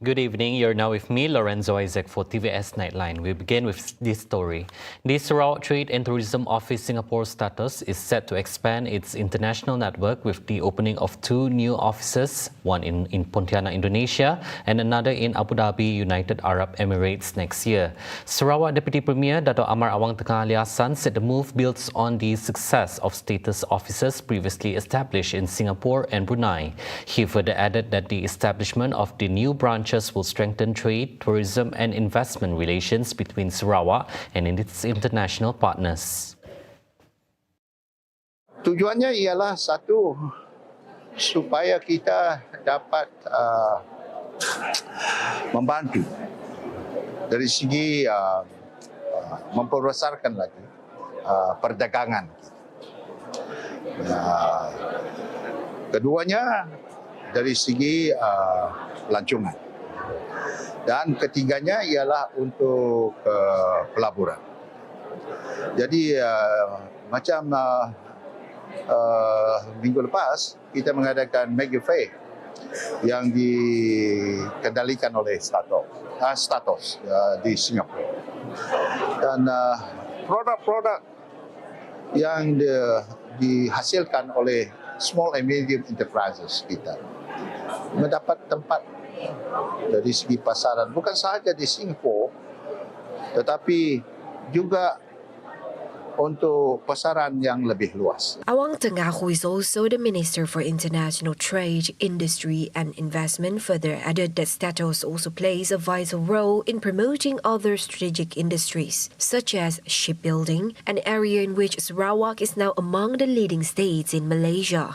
Good evening. You're now with me, Lorenzo Isaac, for TVS Nightline. We begin with this story. The Sarawak Trade and Tourism Office Singapore STATOS is set to expand its international network with the opening of 2 new offices, one in Pontianak, Indonesia, and another in Abu Dhabi, United Arab Emirates next year. Sarawak Deputy Premier Dato' Amar Awang Tengah Ali Hassan said the move builds on the success of STATOS offices previously established in Singapore and Brunei. He further added that the establishment of the new branches will strengthen trade, tourism and investment relations between Sarawak and its international partners. Tujuannya ialah satu, supaya kita dapat membantu dari segi memperbesarkan lagi perdagangan. Keduanya dari segi pelancongan. Dan ketiganya ialah untuk pelaburan. Jadi macam minggu lepas kita mengadakan mega fair yang dikendalikan oleh STATOS di Singapura. Dan produk-produk yang dihasilkan oleh small and medium enterprises kita mendapat tempat dari segi pasaran bukan sahaja di Singapura tetapi juga untuk pasaran yang lebih luas. Awang Tengah, who is also the Minister for International Trade, Industry and Investment, further added that STATOS also plays a vital role in promoting other strategic industries, such as shipbuilding, an area in which Sarawak is now among the leading states in Malaysia.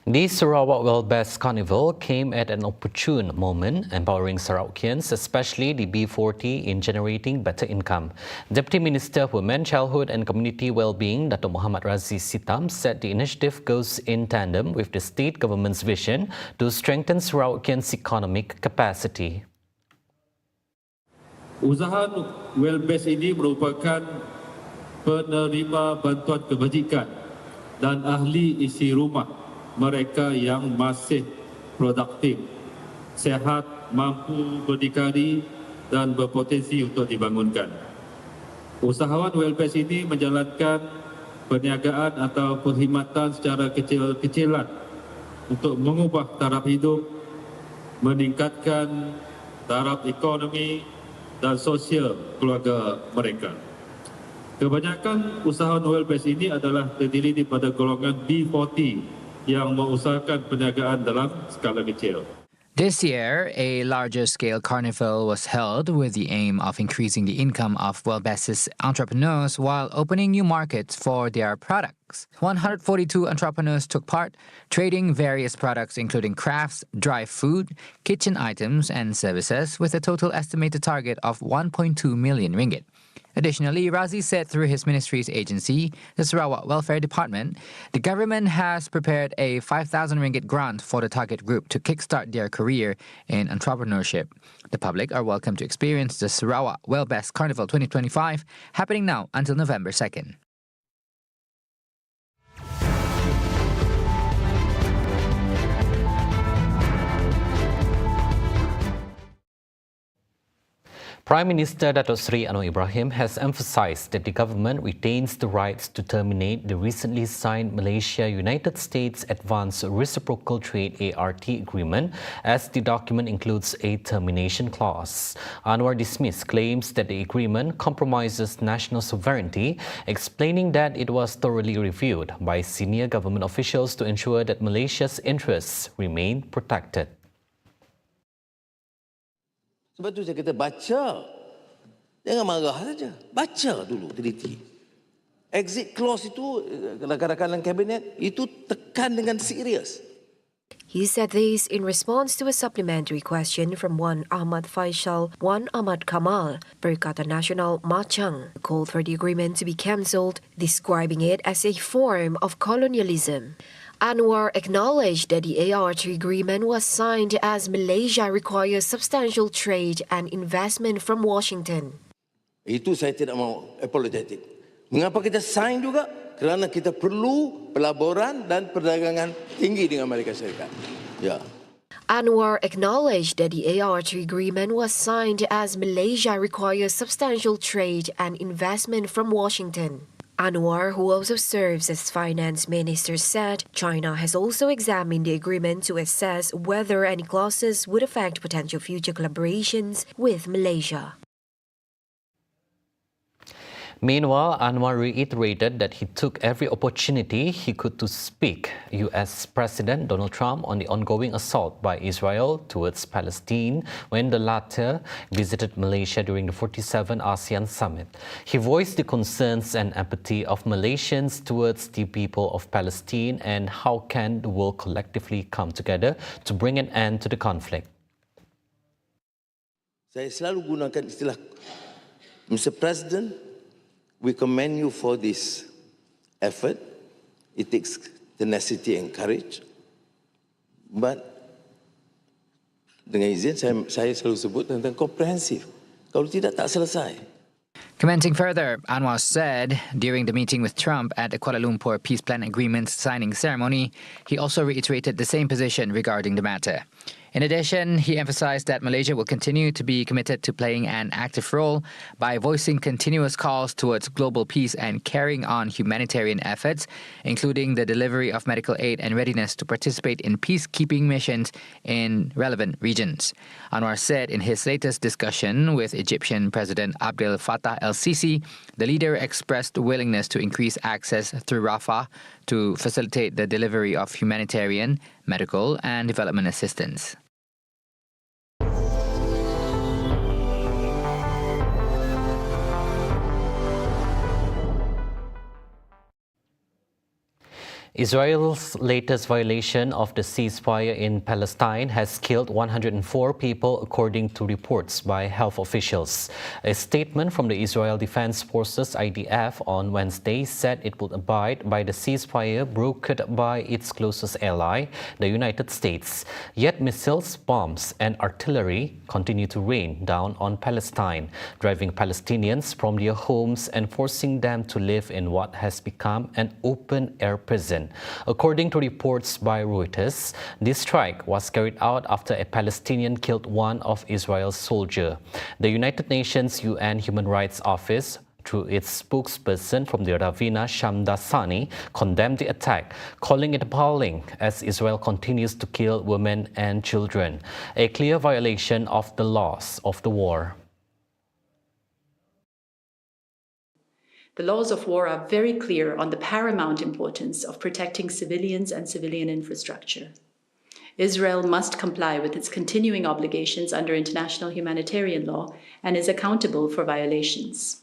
The Sarawak WELLBEST Carnival came at an opportune moment, empowering Sarawakians, especially the B40, in generating better income. Deputy Minister for Women, Childhood and Community Wellbeing, Dato' Muhammad Razzi Sitam, said the initiative goes in tandem with the state government's vision to strengthen Sarawakians' economic capacity. Usaha WELLBEST ini merupakan penerima bantuan kebajikan dan ahli isi rumah mereka yang masih produktif, sehat, mampu berdikari dan berpotensi untuk dibangunkan. Usahawan WELLBEST ini menjalankan perniagaan atau perkhidmatan secara kecil-kecilan untuk mengubah taraf hidup, meningkatkan taraf ekonomi dan sosial keluarga mereka. Kebanyakan usahawan WELLBEST ini adalah terdiri daripada golongan B40 yang mengusahakan perniagaan dalam skala kecil. This year, a larger-scale carnival was held with the aim of increasing the income of WELLBEST's entrepreneurs while opening new markets for their products. 142 entrepreneurs took part, trading various products including crafts, dry food, kitchen items and services with a total estimated target of 1.2 million ringgit. Additionally, Razzi said through his ministry's agency, the Sarawak Welfare Department, the government has prepared a 5,000 ringgit grant for the target group to kickstart their career in entrepreneurship. The public are welcome to experience the Sarawak WELLBEST Carnival 2025, happening now until November 2nd. Prime Minister Dato' Sri Anwar Ibrahim has emphasized that the government retains the rights to terminate the recently signed Malaysia-United States Advanced Reciprocal Trade ART agreement, as the document includes a termination clause. Anwar dismissed claims that the agreement compromises national sovereignty, explaining that it was thoroughly reviewed by senior government officials to ensure that Malaysia's interests remain protected. Sebab tu saya kata baca. Jangan marah saja. Baca dulu, teliti. Exit clause itu, rakan-rakan dalam kabinet, itu tekan dengan serius. He said this in response to a supplementary question from one Ahmad Faisal, one Ahmad Kamal, Perikatan Nasional Machang, called for the agreement to be cancelled, describing it as a form of colonialism. Anwar acknowledged that the ART agreement was signed as Malaysia requires substantial trade and investment from Washington. Itu saya tidak mau apologetic. Mengapa kita sign juga? Kerana kita perlu pelaburan dan perdagangan tinggi dengan Amerika Syarikat. Ya. Anwar acknowledged that the ART agreement was signed as Malaysia requires substantial trade and investment from Washington. Anwar, who also serves as finance minister, said China has also examined the agreement to assess whether any clauses would affect potential future collaborations with Malaysia. Meanwhile, Anwar reiterated that he took every opportunity he could to speak US President Donald Trump on the ongoing assault by Israel towards Palestine when the latter visited Malaysia during the 47th ASEAN Summit. He voiced the concerns and empathy of Malaysians towards the people of Palestine and how can the world collectively come together to bring an end to the conflict. Saya selalu gunakan istilah, Mr. President, we commend you for this effort. It takes tenacity and courage. But dengan izin, saya selalu sebut tentang komprehensif. Kalau tidak, tak selesai. Commenting further, Anwar said during the meeting with Trump at the Kuala Lumpur Peace Plan Agreement signing ceremony, he also reiterated the same position regarding the matter. In addition, he emphasized that Malaysia will continue to be committed to playing an active role by voicing continuous calls towards global peace and carrying on humanitarian efforts, including the delivery of medical aid and readiness to participate in peacekeeping missions in relevant regions. Anwar said in his latest discussion with Egyptian President Abdel Fattah el-Sisi, the leader expressed willingness to increase access through Rafah to facilitate the delivery of humanitarian, medical, and development assistance. Israel's latest violation of the ceasefire in Palestine has killed 104 people, according to reports by health officials. A statement from the Israel Defense Forces (IDF) on Wednesday said it would abide by the ceasefire brokered by its closest ally, the United States. Yet missiles, bombs, and artillery continue to rain down on Palestine, driving Palestinians from their homes and forcing them to live in what has become an open-air prison. According to reports by Reuters, this strike was carried out after a Palestinian killed one of Israel's soldiers. The United Nations UN Human Rights Office, through its spokesperson from the Ravina Shamdasani, condemned the attack, calling it appalling as Israel continues to kill women and children, a clear violation of the laws of the war. The laws of war are very clear on the paramount importance of protecting civilians and civilian infrastructure. Israel must comply with its continuing obligations under international humanitarian law and is accountable for violations.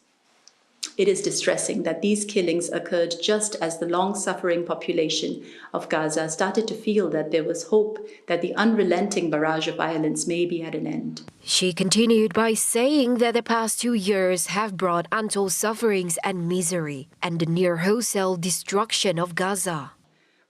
It is distressing that these killings occurred just as the long-suffering population of Gaza started to feel that there was hope that the unrelenting barrage of violence may be at an end. She continued by saying that the past 2 years have brought untold sufferings and misery and the near wholesale destruction of Gaza.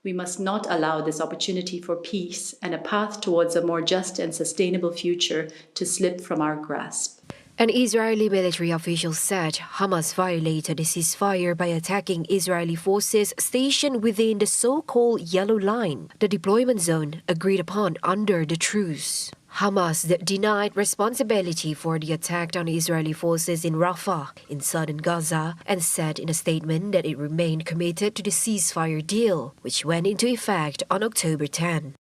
We must not allow this opportunity for peace and a path towards a more just and sustainable future to slip from our grasp. An Israeli military official said Hamas violated the ceasefire by attacking Israeli forces stationed within the so-called Yellow Line, the deployment zone agreed upon under the truce. Hamas denied responsibility for the attack on Israeli forces in Rafah, in southern Gaza, and said in a statement that it remained committed to the ceasefire deal, which went into effect on October 10.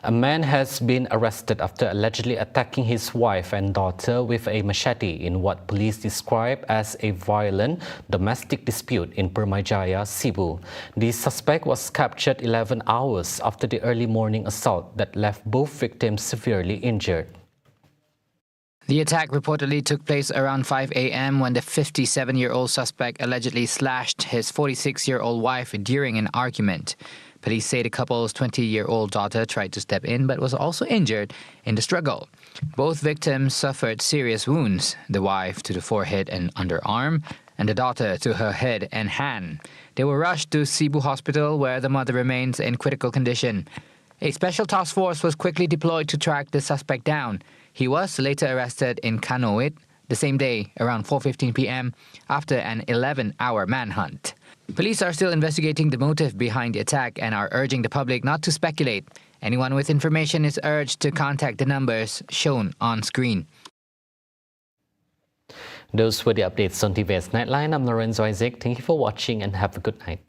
A man has been arrested after allegedly attacking his wife and daughter with a machete in what police describe as a violent domestic dispute in Permajaya, Cebu. The suspect was captured 11 hours after the early morning assault that left both victims severely injured. The attack reportedly took place around 5 a.m. when the 57-year-old suspect allegedly slashed his 46-year-old wife during an argument. Police say the couple's 20-year-old daughter tried to step in but was also injured in the struggle. Both victims suffered serious wounds, the wife to the forehead and underarm, and the daughter to her head and hand. They were rushed to Cebu Hospital where the mother remains in critical condition. A special task force was quickly deployed to track the suspect down. He was later arrested in Kanoit the same day around 4:15 p.m. after an 11-hour manhunt. Police are still investigating the motive behind the attack and are urging the public not to speculate. Anyone with information is urged to contact the numbers shown on screen. Those were the updates on TVS Nightline. I'm Lorenzo Isaac. Thank you for watching and have a good night.